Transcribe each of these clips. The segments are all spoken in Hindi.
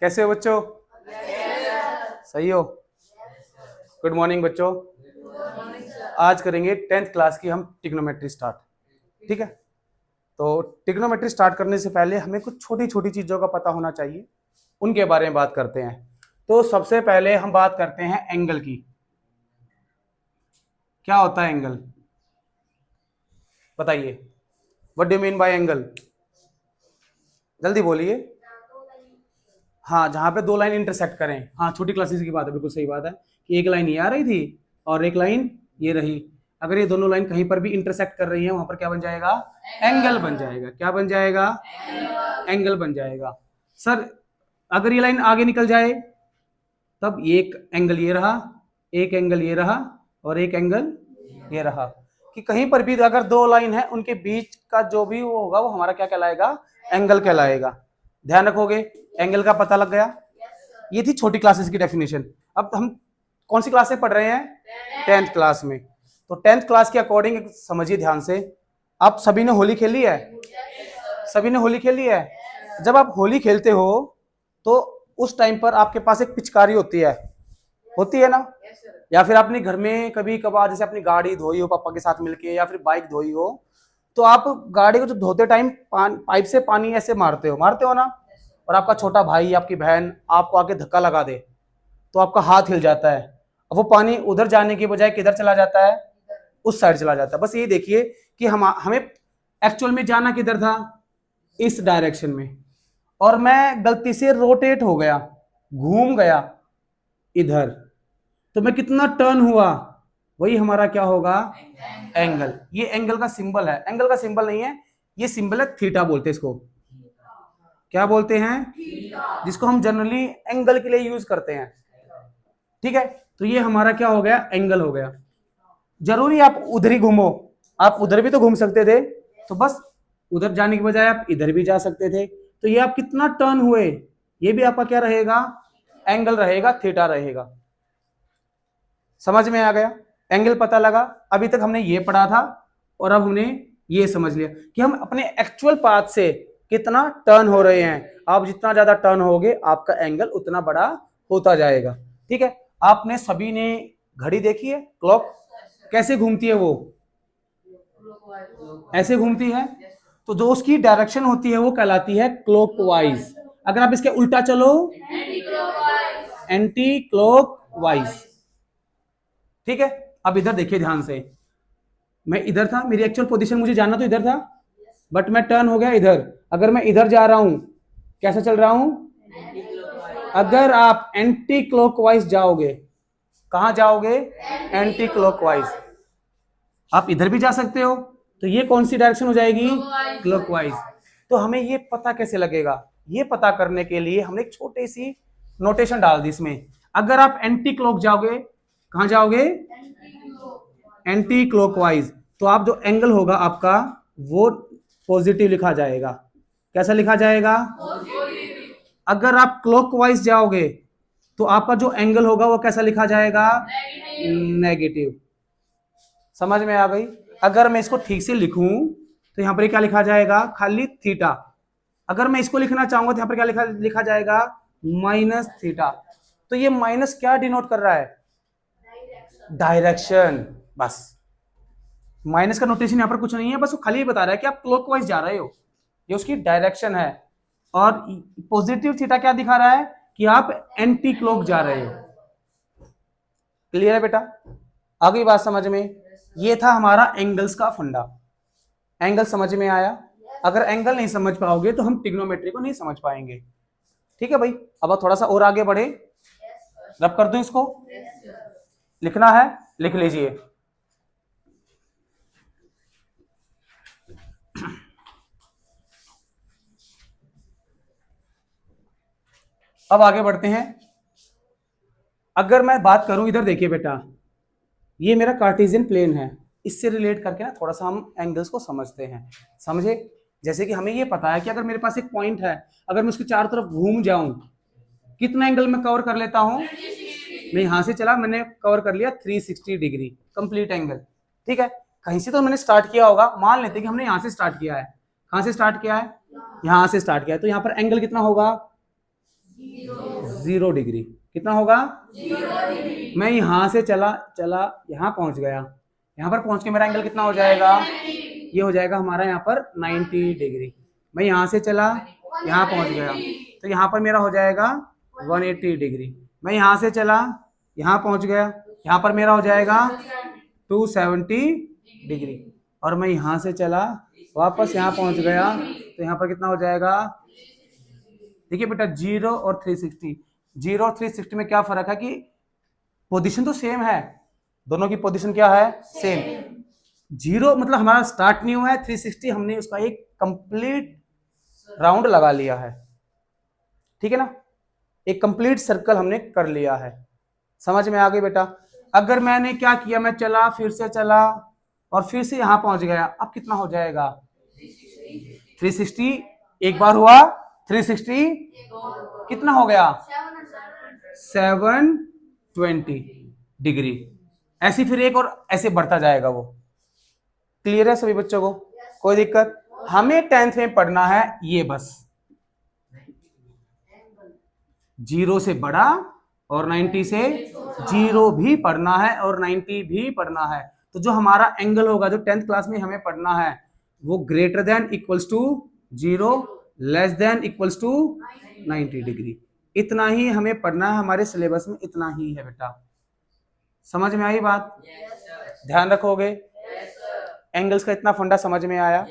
कैसे हो बच्चों? सही हो? गुड मॉर्निंग बच्चों। आज करेंगे 10th क्लास की हम ट्रिग्नोमेट्री स्टार्ट। ठीक है, तो ट्रिग्नोमेट्री स्टार्ट करने से पहले हमें कुछ छोटी छोटी चीजों का पता होना चाहिए, उनके बारे में बात करते हैं। तो सबसे पहले हम बात करते हैं एंगल की। क्या होता है एंगल? बताइए, what do you mean by angle? जल्दी बोलिए। हाँ, जहां पे दो लाइन इंटरसेक्ट करें। हाँ, छोटी क्लासेस की बात है, बिल्कुल सही बात है कि एक लाइन ये आ रही थी और एक लाइन ये रही। अगर ये दोनों लाइन कहीं पर भी इंटरसेक्ट कर रही है, वहां पर क्या बन जाएगा? एंगल बन जाएगा। क्या बन जाएगा? एंगल बन जाएगा। सर, अगर ये लाइन आगे निकल जाए तब एक एंगल ये रहा, एक एंगल ये रहा और एक एंगल ये रहा। कि कहीं पर भी अगर दो लाइन है, उनके बीच का जो भी वो होगा वो हमारा क्या कहलाएगा? एंगल कहलाएगा। ध्यान रखोगे? एंगल का पता लग गया। ये थी छोटी क्लासेस की डेफिनेशन। अब हम कौन सी क्लास से पढ़ रहे हैं? 10th क्लास में। तो 10th क्लास के अकॉर्डिंग समझिए ध्यान से। आप सभी ने होली खेली है? सभी ने होली खेली है? जब आप होली खेलते हो तो उस टाइम पर आपके पास एक पिचकारी होती है ना? या फिर आपने घर में कभी कभार जैसे अपनी गाड़ी धोई हो पापा के साथ मिलके, या फिर बाइक धोई हो, तो आप गाड़ी को जो धोते टाइम पाइप से पानी ऐसे मारते हो ना, और आपका छोटा भाई, आपकी बहन आपको आके धक्का लगा दे तो आपका हाथ हिल जाता है। अब वो पानी उधर जाने की बजाय किधर चला जाता है? उस साइड चला जाता है। बस ये देखिए कि हमें एक्चुअल में जाना किधर था? इस डायरेक्शन में, और मैं गलती से रोटेट हो गया, घूम गया इधर, तो मैं कितना टर्न हुआ, वही हमारा क्या होगा? एंगल। ये एंगल का सिंबल है। एंगल का सिंबल नहीं है, ये सिंबल है थीटा बोलते हैं इसको। क्या बोलते हैं? जिसको हम जनरली एंगल के लिए यूज करते हैं। ठीक है, तो ये हमारा क्या हो गया? एंगल हो गया। जरूरी आप उधर ही घूमो, आप उधर भी तो घूम सकते थे, तो बस उधर जाने के बजाय आप इधर भी जा सकते थे। तो ये आप कितना टर्न हुए, ये भी आपका क्या रहेगा? एंगल रहेगा, थीटा रहेगा। समझ में आ गया? एंगल पता लगा। अभी तक हमने ये पढ़ा था और अब हमने ये समझ लिया कि हम अपने एक्चुअल पाथ से कितना टर्न हो रहे हैं। आप जितना ज्यादा टर्न होगे आपका एंगल उतना बड़ा होता जाएगा। ठीक है, आपने सभी ने घड़ी देखी है? क्लॉक कैसे घूमती है? वो ऐसे घूमती है। तो जो उसकी डायरेक्शन होती है वो कहलाती है क्लॉकवाइज। अगर आप इसके उल्टा चलो, एंटी क्लॉकवाइज। ठीक है, अब इधर देखिए ध्यान से। मैं इधर था, मेरी एक्चुअल पोजीशन मुझे जाना तो इधर था, बट मैं टर्न हो गया इधर। अगर मैं इधर जा रहा हूं, कैसे चल रहा हूं? अगर आप एंटी क्लॉकवाइज जाओगे, कहां जाओगे? Anti clockwise. आप इधर भी जा सकते हो, तो ये कौन सी डायरेक्शन हो जाएगी? क्लॉकवाइज। तो हमें ये पता कैसे लगेगा? ये पता करने के लिए हमने एक छोटी सी नोटेशन डाल दी इसमें। अगर आप एंटी क्लॉक जाओगे, कहां जाओगे? एंटी क्लॉकवाइज, तो आप जो एंगल होगा आपका वो पॉजिटिव लिखा जाएगा। कैसा लिखा जाएगा? अगर आप क्लॉकवाइज जाओगे तो आपका जो एंगल होगा वो कैसा लिखा जाएगा? नेगेटिव। समझ में आ गई? अगर मैं इसको ठीक से लिखूं तो यहां पर क्या लिखा जाएगा? खाली थीटा। अगर मैं इसको लिखना चाहूंगा तो यहां पर क्या लिखा जाएगा? Minus theta. तो ये माइनस क्या डिनोट कर रहा है? डायरेक्शन। बस माइनस का नोटेशन यहां पर कुछ नहीं है, बस वो खाली ये बता रहा है कि आप क्लॉकवाइज जा रहे हो, ये उसकी डायरेक्शन है। और पॉजिटिव थीटा क्या दिखा रहा है? कि आप एंटी क्लॉक जा रहे हो। क्लियर है बेटा? आ गई बात समझ में? ये था हमारा एंगल्स का फंडा। एंगल समझ में आया? अगर एंगल नहीं समझ पाओगे तो हम ट्रिग्नोमेट्री को नहीं समझ पाएंगे। ठीक है भाई, अब थोड़ा सा और आगे बढ़े। रब कर दो इसको। लिखना है? लिख लीजिए। अब आगे बढ़ते हैं। अगर मैं बात करूं, इधर देखिए बेटा, ये मेरा कार्टेशियन प्लेन है। इससे रिलेट करके ना थोड़ा सा हम एंगल्स को समझते हैं। समझे? जैसे कि हमें ये पता है कि अगर मेरे पास एक पॉइंट है, अगर मैं उसके चारों तरफ घूम जाऊं, कितना एंगल मैं कवर कर लेता हूं? मैं यहां से चला, मैंने कवर कर लिया 360 डिग्री कंप्लीट एंगल। ठीक है, कहीं से तो मैंने स्टार्ट किया होगा। मान लेते हैं कि हमने यहां से स्टार्ट किया है। कहां से स्टार्ट किया है? यहां से स्टार्ट किया है। तो यहां पर एंगल कितना होगा? 0 डिग्री। कितना होगा? मैं यहां से चला चला यहां पहुंच गया, यहां पर पहुंच के मेरा एंगल कितना हो जाएगा? ये हो जाएगा हमारा यहाँ पर 90 डिग्री। मैं यहां से चला यहां पहुंच गया, तो यहाँ पर मेरा हो जाएगा 180 डिग्री। मैं यहां से चला यहां पहुंच गया, यहाँ पर मेरा हो जाएगा 270 डिग्री। और मैं यहां से चला वापस यहाँ पहुंच गया, तो यहाँ पर कितना हो जाएगा? देखिए बेटा, 0 और 360, 0 और 360 में क्या फर्क है कि पोजीशन तो सेम है, दोनों की पोजीशन क्या है? सेम। 0 मतलब हमारा स्टार्ट नहीं हुआ है, 360 हमने उसका एक कंप्लीट राउंड लगा लिया है, ठीक है ना, एक कंप्लीट सर्कल हमने कर लिया है। समझ में आ गई बेटा? अगर मैंने क्या किया, मैं चला फिर से चला और फिर से यहां पहुंच गया, अब कितना हो जाएगा? 360 एक बार हुआ, 360 कितना हो गया? 720 डिग्री। ऐसी फिर एक और ऐसे बढ़ता जाएगा वो। क्लियर है सभी बच्चों को? कोई दिक्कत? हमें 10th में पढ़ना है ये बस, 0 से बड़ा और 90 से 0 भी पढ़ना है और 90 भी पढ़ना है। तो जो हमारा एंगल होगा जो 10th क्लास में हमें पढ़ना है वो greater than equals to 0, less than equals to 90 degree. इतना ही हमें पढ़ना है, हमारे सिलेबस में इतना ही है बेटा। समझ में आई बात? ध्यान रखोगे? एंगल्स का इतना फंडा समझ में आया?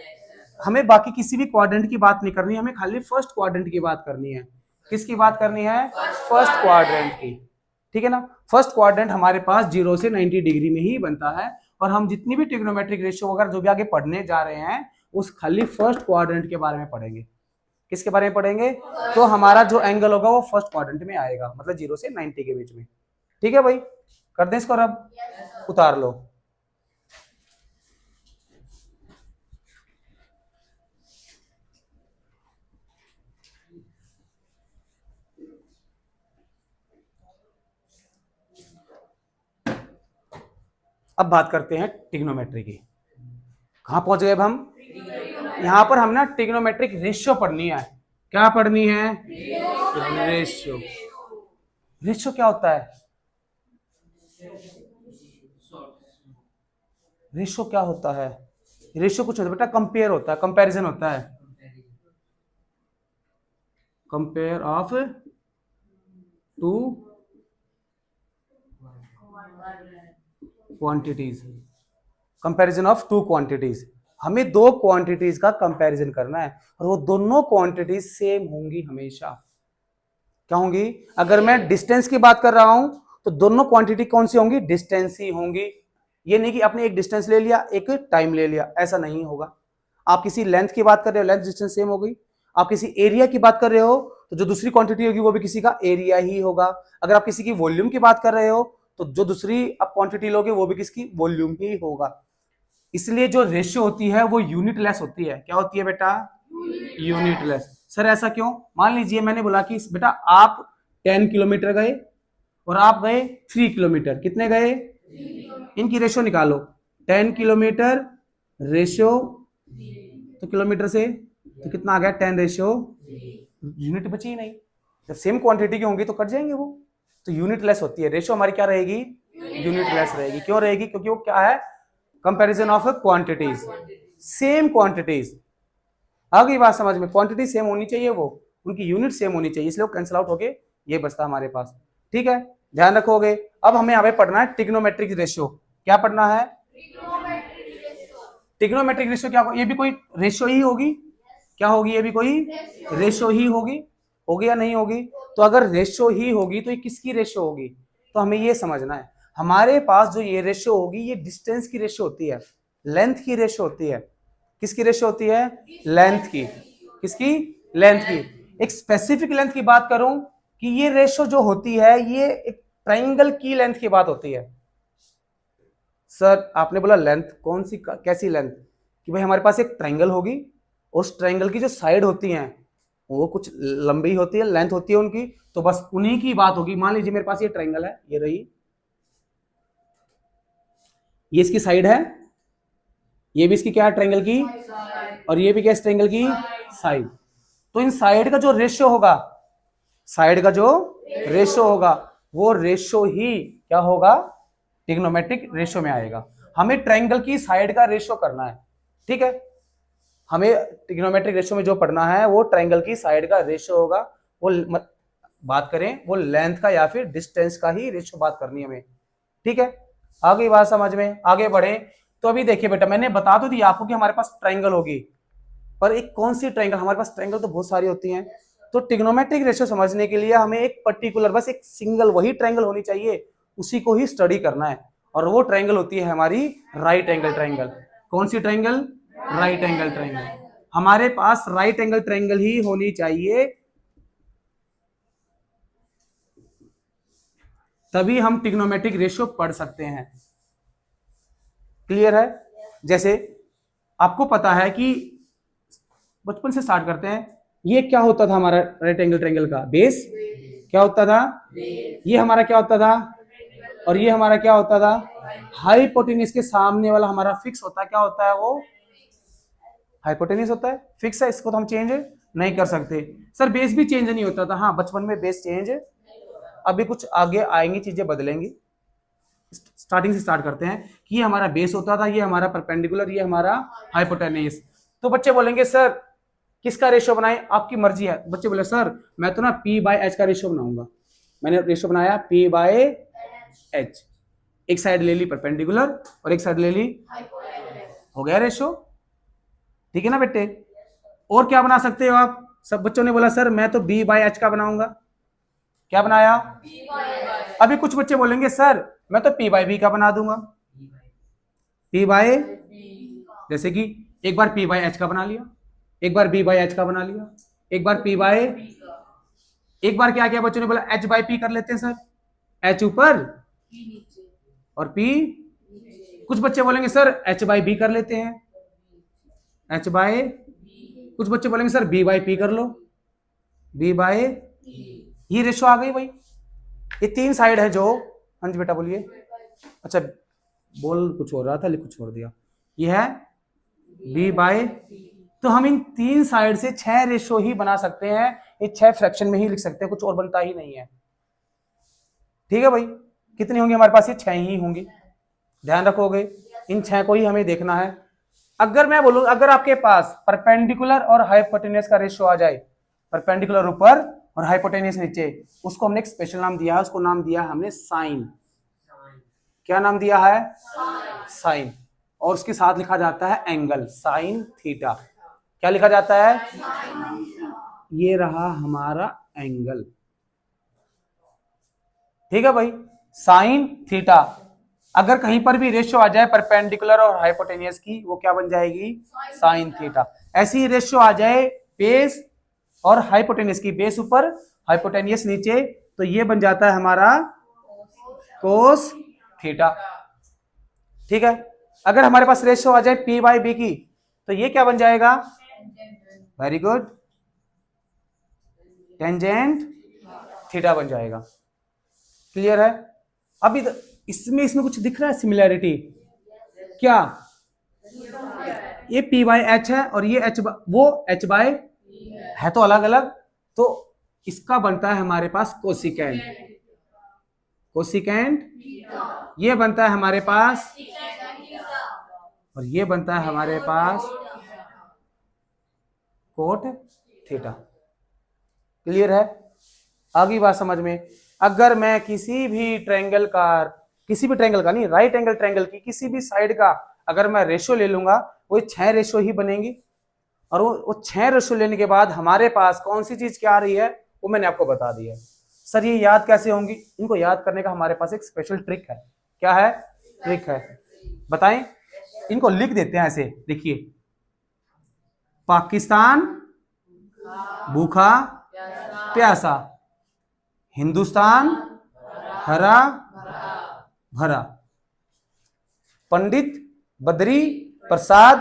हमें बाकी किसी भी क्वाड्रेंट की बात नहीं करनी, हमें खाली फर्स्ट क्वाड्रेंट की बात करनी है। किसकी बात करनी है? फर्स्ट क्वाड्रेंट की, ठीक है ना। फर्स्ट क्वाड्रेंट हमारे पास 0 से 90 डिग्री में ही बनता है, और हम जितनी भी ट्रिग्नोमेट्रिक रेशियो वगैरह जो भी आगे पढ़ने जा रहे हैं उस खाली फर्स्ट क्वाड्रेंट के बारे में पढ़ेंगे। किसके बारे में पढ़ेंगे? तो हमारा जो एंगल होगा वो फर्स्ट क्वाड्रेंट में आएगा, मतलब 0 से 90 के बीच में। ठीक है भाई, कर दें इसको? अब उतार लो। अब बात करते हैं ट्रिग्नोमेट्री की। कहां पहुंच गए अब हम? यहां पर हम ना ट्रिग्नोमेट्रिक रेशियो पढ़नी है। क्या पढ़नी है? रेशियो। रेशियो क्या होता है? रेशियो क्या होता है? रेशियो कुछ होता है बेटा, कंपेयर होता है, कंपैरिजन होता है, compare of two quantities, comparison of two quantities. हमें दो क्वांटिटीज का कंपैरिजन करना है और वो दोनों क्वांटिटीज सेम होंगी हमेशा। क्या होंगी? अगर मैं डिस्टेंस की बात कर रहा हूं तो दोनों क्वांटिटी कौन सी होंगी? डिस्टेंस ही होंगी। ये नहीं कि आपने एक डिस्टेंस ले लिया एक टाइम ले लिया, ऐसा नहीं होगा। आप किसी लेंथ की बात कर रहे हो, लेंथ डिस्टेंस सेम हो गई। आप किसी एरिया की बात कर रहे हो तो जो दूसरी क्वांटिटी होगी वो भी किसी का एरिया ही होगा। अगर आप किसी की वॉल्यूम की बात कर रहे हो तो जो दूसरी आप क्वांटिटी लोगे वो भी किसकी? वॉल्यूम ही होगा। इसलिए जो रेशियो होती है वो यूनिटलेस होती है। क्या होती है बेटा? यूनिटलेस। सर ऐसा क्यों? मान लीजिए मैंने बोला कि बेटा आप 10 किलोमीटर गए और आप गए 3 किलोमीटर। कितने गए? इनकी रेशियो निकालो। 10 किलोमीटर रेशियो तो किलोमीटर से तो कितना आ गया? 10 रेशियो, यूनिट बची ही नहीं। जब सेम क्वांटिटी की होंगी तो कट जाएंगे वो। तो यूनिटलेस होती है रेशियो हमारी। क्या रहेगी? यूनिटलेस रहेगी। क्यों रहेगी? क्योंकि वो क्या है? Comparison of quantities, same quantities. आ गई बात समझ में? क्वांटिटी सेम होनी चाहिए, वो उनकी यूनिट सेम होनी चाहिए, इसलिए वो कैंसिल आउट होके ये बचता हमारे पास। ठीक है, ध्यान रखोगे। अब हमें यहाँ पे पढ़ना है ट्रिग्नोमेट्रिक रेशियो। क्या पढ़ना है? Trigonometric ratio. क्या? ये भी कोई रेशियो ही होगी। क्या होगी? ये भी कोई रेशियो ही होगी। होगी या नहीं होगी? तो अगर रेशियो ही होगी तो ये किसकी रेशियो होगी? तो हमें ये समझना है, हमारे पास जो ये रेशियो होगी ये डिस्टेंस की रेशियो होती है, लेंथ की रेशियो होती है। किसकी रेशियो होती है? लेंथ की। किसकी? लेंथ की। एक स्पेसिफिक लेंथ की बात करूं कि ये रेशियो जो होती है ये एक ट्राइंगल की लेंथ की बात होती है। सर आपने बोला लेंथ, कौन सी कैसी लेंथ? कि भाई हमारे पास एक ट्राइंगल होगी, उस ट्राइंगल की जो साइड होती हैं वो कुछ लंबी होती है, लेंथ होती है उनकी, तो बस उन्हीं की बात होगी। मान लीजिए मेरे पास ये ट्राइंगल है, ये रही, ये इसकी साइड है, ये भी इसकी क्या है? ट्राइंगल की, और ये भी क्या? ट्राइंगल की साइड। तो इन साइड का जो रेशियो होगा, साइड का जो रेशो होगा वो रेशो ही क्या होगा, ट्रिग्नोमेट्रिक रेशो में आएगा। हमें ट्रायंगल की साइड का रेशो करना है, ठीक है। हमें ट्रिग्नोमेट्रिक रेशो में जो पढ़ना है वो ट्रायंगल की साइड का रेशो होगा। वो बात करें वो लेंथ का या फिर डिस्टेंस का ही रेशो बात करनी है हमें, ठीक है। आगे बात समझ में, आगे बढ़े। तो अभी देखिए बेटा, मैंने बता तो दिया आपको कि हमारे पास ट्रायंगल होगी, पर एक कौन सी ट्रायंगल, हमारे पास ट्रायंगल तो बहुत सारी होती हैं। तो ट्रिग्नोमेट्रिक रेशियो समझने के लिए हमें एक पर्टिकुलर, बस एक सिंगल वही ट्रायंगल होनी चाहिए, उसी को ही स्टडी करना है। और वो ट्रायंगल होती है हमारी राइट एंगल ट्रायंगल। कौन सी ट्रायंगल? Right angle triangle. हमारे पास राइट एंगल ट्रायंगल ही होनी चाहिए, तभी हम ट्रिग्नोमेट्रिक रेशियो पढ़ सकते हैं। क्लियर है? जैसे आपको पता है कि बचपन से स्टार्ट करते हैं, ये क्या होता था हमारा राइट एंगल ट्रायंगल का बेस? क्या होता था? ये हमारा क्या होता था? और ये हमारा क्या होता था? हाइपोटेन्यूज के सामने वाला हमारा फिक्स होता है। क्या होता है वो? हाइपोटेन्यूज होता है, फिक्स है, इसको तो हम चेंज नहीं कर सकते। सर बेस भी चेंज नहीं होता था? हाँ, बचपन में बेस चेंज, अभी कुछ आगे आएंगी चीजें बदलेंगी। स्टार्टिंग से स्टार्ट करते हैं कि ये हमारा बेस होता था, ये हमारा परपेंडिकुलर, ये हमारा हाइपोटेन्यूज। तो बच्चे बोलेंगे सर किसका रेशियो बनाएं? आपकी मर्जी है। बच्चे बोले सर मैं तो ना P/H का रेशियो बनाऊंगा। मैंने रेशियो बनाया P/H, एक साइड ले ली परपेंडिकुलर और एक साइड ले ली, हो गया रेशियो, ठीक है ना बेटे। और क्या बना सकते हो आप? सब बच्चों ने बोला सर मैं तो B/H का बनाऊंगा। क्या बनाया? अभी कुछ बच्चे बोलेंगे सर मैं तो P/B का बना दूंगा। P बाय, जैसे कि एक बार P/H का बना लिया, एक बार B/H का बना लिया, एक बार P बाय, एक बार क्या किया बच्चों ने बोला H/P कर लेते हैं सर, H ऊपर और P। कुछ बच्चे बोलेंगे सर H/B कर लेते हैं, H बाय। कुछ बच्चे बोलेंगे सर B/P कर लो, B बाय। ये रेशो आ गई भाई। ये तीन साइड है जो, हाँ जी बेटा बोलिए। अच्छा बोल कुछ हो रहा था, लिख कुछ छोड़ दिया। ये है B/, तो हम इन तीन साइड से 6 रेशो ही बना सकते हैं। ये 6 फ्रैक्शन में ही लिख सकते हैं, कुछ और बनता ही नहीं है, ठीक है भाई। कितनी होंगी हमारे पास? ये 6 ही होंगी, ध्यान रखोगे। इन 6 को ही हमें देखना है। अगर मैं बोलूं, अगर आपके पास परपेंडिकुलर और हाइपोटेन्यूज का रेशियो आ जाए, परपेंडिकुलर ऊपर और हाइपोटेन्यूज नीचे, उसको हमने एक स्पेशल नाम दिया है, उसको नाम दिया है हमने साइन। क्या नाम दिया है? साइन। और उसके साथ लिखा जाता है एंगल, साइन थीटा। क्या लिखा जाता है? ये रहा हमारा एंगल, ठीक है भाई, साइन थीटा। अगर कहीं पर भी रेशियो आ जाए परपेंडिकुलर और हाइपोटेनियस की, वो क्या बन जाएगी? Sine theta. ऐसी रेशियो आ जाए बेस और हाइपोटेनियस की, बेस ऊपर हाइपोटेनियस नीचे, तो ये बन जाता है हमारा कोस थीटा, ठीक है। अगर हमारे पास रेशियो आ जाए P/B की, तो ये क्या बन जाएगा? वेरी गुड, टेंजेंट थीटा बन जाएगा। क्लियर है? अभी इसमें कुछ दिख रहा है सिमिलैरिटी? क्या? ये P/H है और ये वो H/, है तो अलग अलग, तो इसका बनता है हमारे पास कोसिकेंट, कोसिकेंट। ये बनता है हमारे पास, और ये बनता है हमारे पास कोट थीटा। क्लियर है? आगे बात समझ में। अगर मैं किसी भी ट्रायंगल का नहीं, राइट एंगल ट्रायंगल की किसी भी साइड का अगर मैं रेशियो ले लूंगा, वो 6 रेशियो ही बनेंगी। और वो 6 रेशियो लेने के बाद हमारे पास कौन सी चीज क्या आ रही है वो मैंने आपको बता दिया। सर ये याद कैसे होंगी? इनको याद करने का हमारे पास एक स्पेशल ट्रिक है। क्या है? ट्रिक है, बताएं। इनको लिख देते हैं ऐसे, देखिए, पाकिस्तान भूखा प्यासा, हिंदुस्तान हरा भरा, पंडित बद्री प्रसाद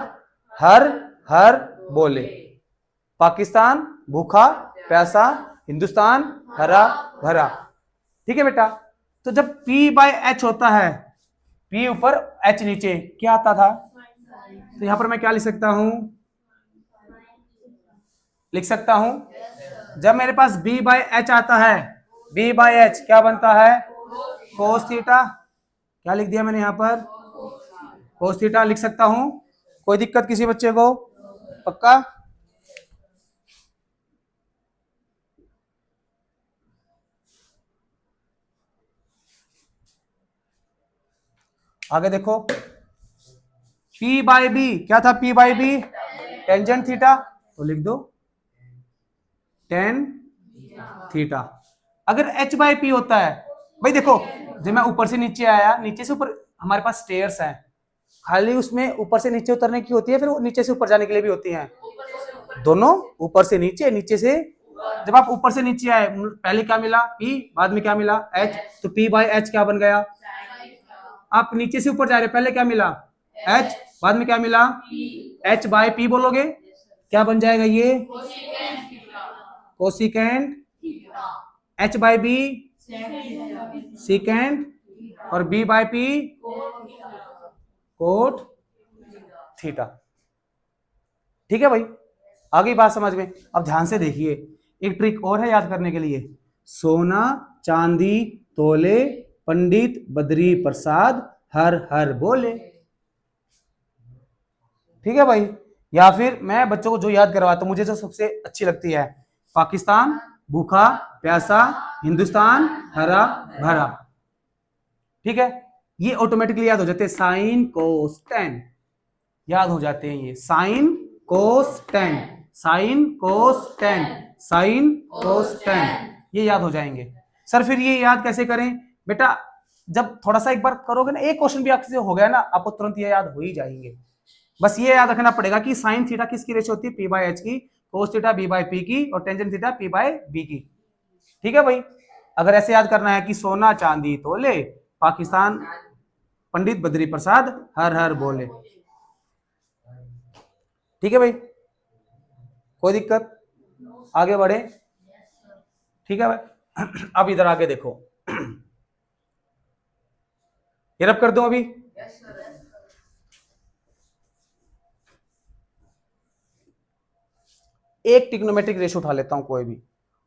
हर हर बोले। पाकिस्तान भूखा प्यासा, हिंदुस्तान हरा भरा, ठीक है बेटा। तो जब P/H होता है, P ऊपर H नीचे, क्या आता था? तो यहां पर मैं क्या लिख सकता हूं? जब मेरे पास b बाय एच आता है, b बाय एच क्या बनता है, कोस थीटा। क्या लिख दिया मैंने यहां पर, कोस थीटा लिख सकता हूं। कोई दिक्कत किसी बच्चे को, पक्का। आगे देखो, P बाय बी क्या था, P by B tangent theta, तो लिख दो टेन थीटा। अगर H बाय पी होता है, भाई देखो जब मैं ऊपर से नीचे आया, नीचे से ऊपर हमारे पास स्टेयर्स हैं, खाली उसमें ऊपर से नीचे उतरने की होती है, फिर नीचे से ऊपर जाने के लिए भी होती हैं, दोनों, ऊपर से नीचे, नीचे से। जब आप ऊपर से नीचे आए, पहले क्या मिला P, बाद में क्या मिला H, तो P बाय H क्या बन गया। आप नीचे से ऊपर जा रहे, पहले क्या मिला H, बाद में क्या मिला H बाय P, बोलोगे क्या बन जाएगा ये, cosecant H by B secant, और B by P cot theta. ठीक है भाई, आ गई बात समझ में। अब ध्यान से देखिए, एक ट्रिक और है याद करने के लिए, सोना चांदी तोले, पंडित बद्री प्रसाद हर हर बोले। ठीक है भाई, या फिर मैं बच्चों को जो याद करवाता हूं, मुझे जो सबसे अच्छी लगती है, पाकिस्तान भूखा प्यासा, हिंदुस्तान हरा भरा। ठीक है, ये ऑटोमेटिकली याद हो जाते हैं, साइन कोस टेन याद हो जाते हैं, ये sine cos ten, sine cos ten, sine cos ten, ये याद हो जाएंगे। सर फिर ये याद कैसे करें बेटा, जब थोड़ा सा एक बार करोगे ना, एक क्वेश्चन भी आपसे हो गया ना, आपको तुरंत ये याद हो ही जाएंगे। बस ये याद रखना पड़ेगा कि साइन थीटा किसकी रेशियो होती है, पी बाय एच की, cos theta B by P की, और tangent theta P by B की। ठीक है भाई, अगर ऐसे याद करना है कि सोना चांदी तोले, पाकिस्तान पंडित बद्री प्रसाद हर हर बोले। ठीक है भाई, कोई दिक्कत, आगे बढ़े। ठीक है भाई, अब इधर आगे देखो, ये रब कर दो अभी। एक ट्रिग्नोमेट्रिक रेशियो उठा लेता हूं कोई भी,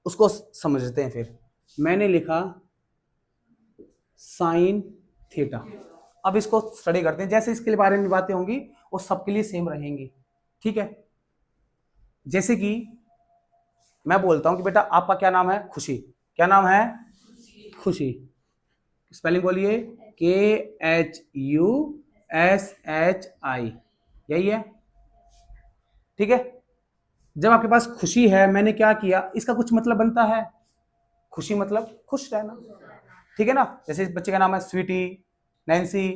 उसको समझते हैं। फिर मैंने लिखा साइन थीटा, अब इसको स्टडी करते हैं, जैसे इसके बारे में बातें होंगी वो सबके लिए सेम रहेंगी। ठीक है, जैसे कि मैं बोलता हूं कि बेटा आपका क्या नाम है, खुशी, क्या नाम है, खुशी, स्पेलिंग बोलिए, KHUSHI, यही है। ठीक है, जब आपके पास खुशी है, मैंने क्या किया, इसका कुछ मतलब बनता है, खुशी मतलब खुश रहना। ठीक है ना, जैसे इस बच्चे का नाम है स्वीटी, नैन्सी,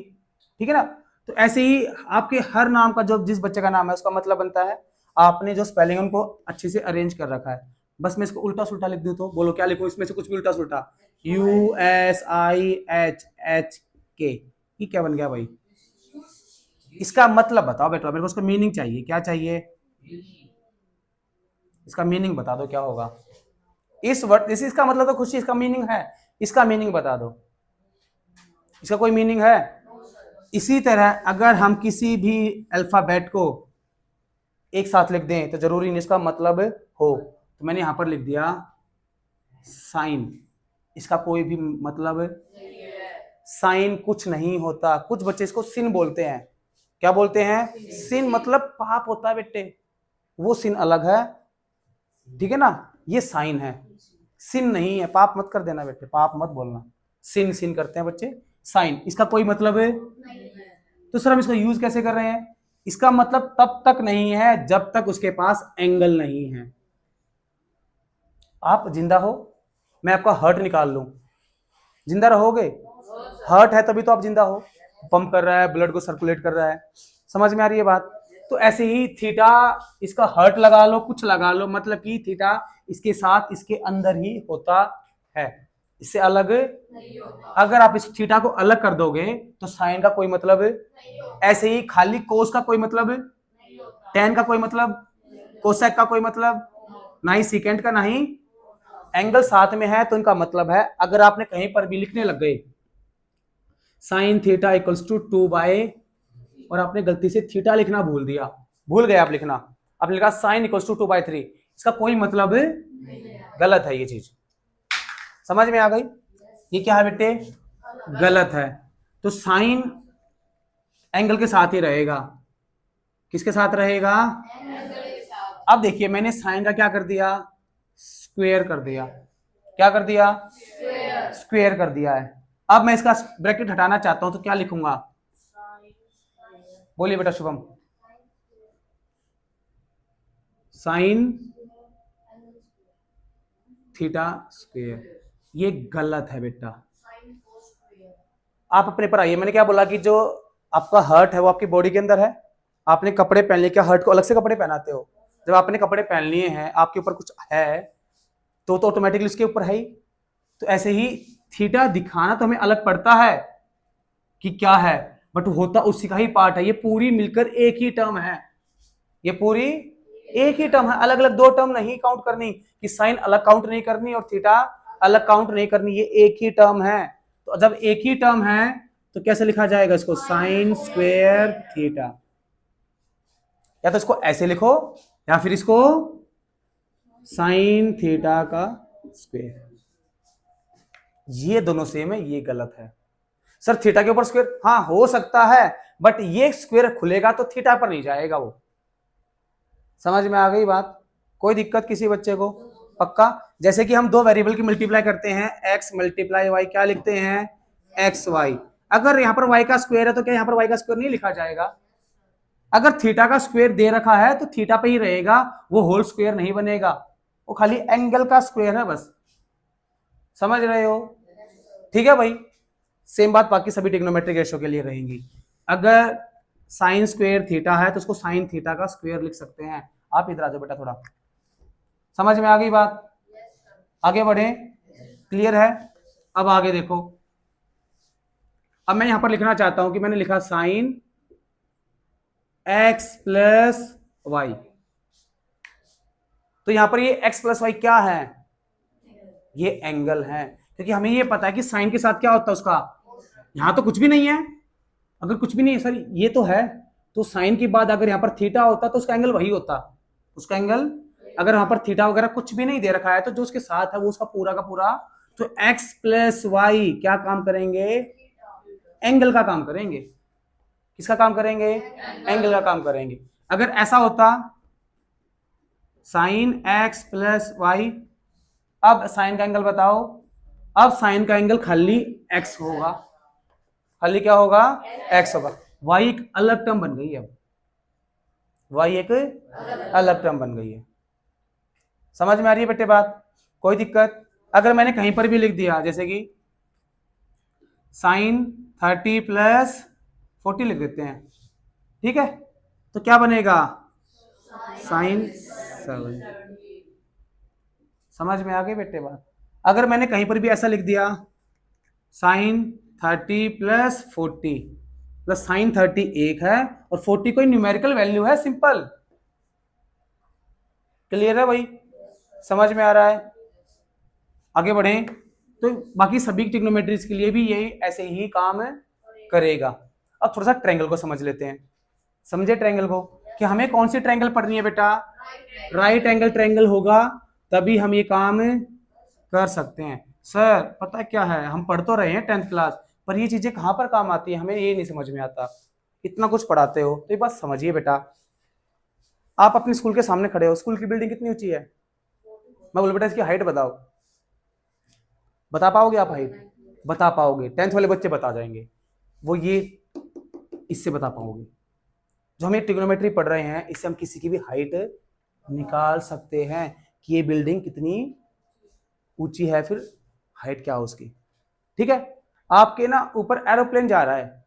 ठीक है ना, तो ऐसे ही आपके हर नाम का, जो जिस बच्चे का नाम है उसका मतलब बनता है। आपने जो स्पेलिंग उनको अच्छे से अरेंज कर रखा है, बस मैं इसको उल्टा सुल्टा लिख दूं तो बोलो क्या लिखूं, इसमें से कुछ भी उल्टा सुल्टा, USIHHK, ये क्या बन गया भाई, इसका मतलब बताओ बेटा, मेरे को उसका मीनिंग चाहिए, क्या चाहिए, इसका मीनिंग बता दो क्या होगा। इस वर्ड, इसका मतलब तो खुशी, इसका मीनिंग है, इसका मीनिंग बता दो, इसका कोई मीनिंग है। इसी तरह अगर हम किसी भी अल्फाबेट को एक साथ लिख दें तो जरूरी नहीं इसका मतलब हो, तो मैंने यहां पर लिख दिया साइन, इसका कोई भी मतलब, साइन कुछ नहीं होता, कुछ बच्चे इसको सिन बोलते हैं, क्या बोलते हैं, सिन मतलब पाप होता है बेटे, वो सिन अलग है। ठीक है ना, ये साइन है, सिन नहीं है, पाप मत कर देना बेटे, पाप मत बोलना, सिन सिन करते हैं बच्चे, साइन इसका कोई मतलब है। तो सर हम इसको यूज कैसे कर रहे हैं, इसका मतलब तब तक नहीं है जब तक उसके पास एंगल नहीं है। आप जिंदा हो, मैं आपका हार्ट निकाल लूं, जिंदा रहोगे, हार्ट है तभी तो आप जिंदा हो, पंप कर रहा है, ब्लड को सर्कुलेट कर रहा है, समझ में आ रही है बात। तो ऐसे ही थीटा, इसका हार्ट लगा लो, कुछ लगा लो, मतलब कि थीटा इसके साथ इसके अंदर ही होता है, इससे अलग नहीं होता। अगर आप इस थीटा को अलग कर दोगे तो साइन का कोई मतलब, ऐसे ही खाली कोस का कोई मतलब, टेन का कोई मतलब, कोसेक का कोई मतलब, ना ही सीकेंट का, ना ही एंगल साथ में है तो इनका मतलब है। अगर आपने कहीं पर भी लिखने लग गए साइन थीटा इक्वल्स टू 2/, और आपने गलती से थीटा लिखना भूल दिया, भूल गए आप लिखना, आपने लिखा साइन इक्वल्स टू 2/3, इसका कोई मतलब गलत है ये चीज, समझ में आ गई? ये क्या है बेटे? गलत है। तो साइन एंगल के साथ ही रहेगा। किसके साथ रहेगा? अब देखिए मैंने साइन का क्या कर दिया? स्क्वायर कर दिया। क्या कर दिया? स्क्वायर कर दिया है। अब मैं इसका ब्रैकेट हटाना चाहता हूं तो क्या लिखूंगा? बोलिए बेटा शुभम। साइन थीटा स्क्वायर, ये गलत है बेटा। आप अपने पर आइए। मैंने क्या बोला कि जो आपका हर्ट है वो आपकी बॉडी के अंदर है। आपने कपड़े पहन लिए, क्या हर्ट को अलग से कपड़े पहनाते हो? जब आपने कपड़े पहन लिए हैं, आपके ऊपर कुछ है तो ऑटोमेटिकली उसके ऊपर है ही। तो ऐसे ही थीटा दिखाना तो हमें अलग पड़ता है कि क्या है, बट होता उसी का ही पार्ट है। ये पूरी मिलकर एक ही टर्म है, ये पूरी एक ही टर्म है। अलग अलग दो टर्म नहीं काउंट करनी, कि साइन अलग काउंट नहीं करनी और थीटा अलग काउंट नहीं करनी, ये एक ही टर्म है। तो जब एक ही टर्म है तो कैसे लिखा जाएगा इसको? Sine square theta. या तो इसको ऐसे लिखो या फिर इसको साइन थीटा का स्क्वायर। ये दोनों सेम है, ये गलत है। सर थीटा के ऊपर स्क्वायर, हाँ हो सकता है, बट ये स्क्वायर खुलेगा तो थीटा पर नहीं जाएगा वो। समझ में आ गई बात? कोई दिक्कत किसी बच्चे को? पक्का? जैसे कि हम दो वेरिएबल की मल्टीप्लाई करते हैं, x मल्टीप्लाई y, क्या लिखते हैं? X Y. अगर यहां पर y का स्क्वायर है तो क्या यहां पर y का स्क्वायर नहीं लिखा जाएगा? अगर थीटा का स्क्वायर दे रखा है तो थीटा पे ही रहेगा, वो होल स्क्वायर नहीं बनेगा, वो खाली एंगल का स्क्वायर है बस। समझ रहे हो? ठीक है भाई। सेम बात बाकी सभी ट्रिग्नोमेट्रिक रेशियो के लिए रहेंगी। अगर साइन स्क्वायर थीटा है तो उसको साइन थीटा का स्क्वायर लिख सकते हैं। आप इधर आ जाओ बेटा थोड़ा। समझ में आ गई बात? आगे बढ़े? क्लियर है? अब आगे देखो। अब मैं यहां पर लिखना चाहता हूं कि मैंने लिखा साइन x प्लस वाई। तो यहां पर ये x प्लस वाई क्या है? ये एंगल है, क्योंकि हमें ये पता है कि साइन के साथ क्या होता है उसका। यहां तो कुछ भी नहीं है। अगर कुछ भी नहीं है सर, ये तो है, तो साइन के बाद अगर यहां पर थीटा होता तो उसका एंगल वही होता। उसका एंगल, अगर वहां पर थीटा वगैरह कुछ भी नहीं दे रखा है तो जो उसके साथ है वो उसका पूरा का पूरा। तो x प्लस वाई क्या काम करेंगे? एंगल का काम करेंगे। किसका काम करेंगे? एंगल का काम करेंगे। अगर ऐसा होता साइन x प्लस वाई, अब साइन का एंगल बताओ। अब साइन का एंगल खाली x होगा, खाली क्या होगा? x होगा। y एक अलग टर्म बन गई है। अब y एक अलग टर्म बन गई है। समझ में आ रही है बेटे बात? कोई दिक्कत? अगर मैंने कहीं पर भी लिख दिया जैसे कि साइन 30 प्लस 40 लिख देते हैं, ठीक है, तो क्या बनेगा? साइन 7। समझ में आ गई बेटे बात? अगर मैंने कहीं पर भी ऐसा लिख दिया साइन 30 प्लस 40 प्लस साइन 30 एक है और 40 कोई न्यूमेरिकल वैल्यू है, सिंपल। क्लियर है भाई? समझ में आ रहा है? आगे बढ़ें। तो बाकी सभी ट्रिग्नोमेट्रीज के लिए भी यही ऐसे ही काम करेगा। अब थोड़ा सा ट्रायंगल को समझ लेते हैं। समझे ट्रायंगल को कि हमें कौन सी ट्रायंगल पढ़नी है बेटा? राइट एंगल ट्रायंगल होगा तभी हम ये काम कर सकते हैं। सर पता है क्या है, हम पढ़ तो रहे हैं 10th क्लास, पर ये चीजें कहां पर काम आती है हमें ये नहीं समझ में आता। इतना कुछ पढ़ाते हो तो ये बात समझिए बेटा। आप अपने स्कूल के सामने खड़े हो, स्कूल की बिल्डिंग कितनी ऊंची है? मैं बोल बेटा इसकी हाइट बताओ। बता पाओगे आप हाइट? बता पाओगे? 10th वाले बच्चे बता जाएंगे, वो ये इससे बता पाओगे। जो हम ये ट्रिग्नोमेट्री पढ़ रहे हैं इससे हम किसी की भी हाइट निकाल सकते हैं कि ये बिल्डिंग कितनी ऊंची है, फिर हाइट क्या हो उसकी। ठीक है? आपके ना ऊपर एरोप्लेन जा रहा है,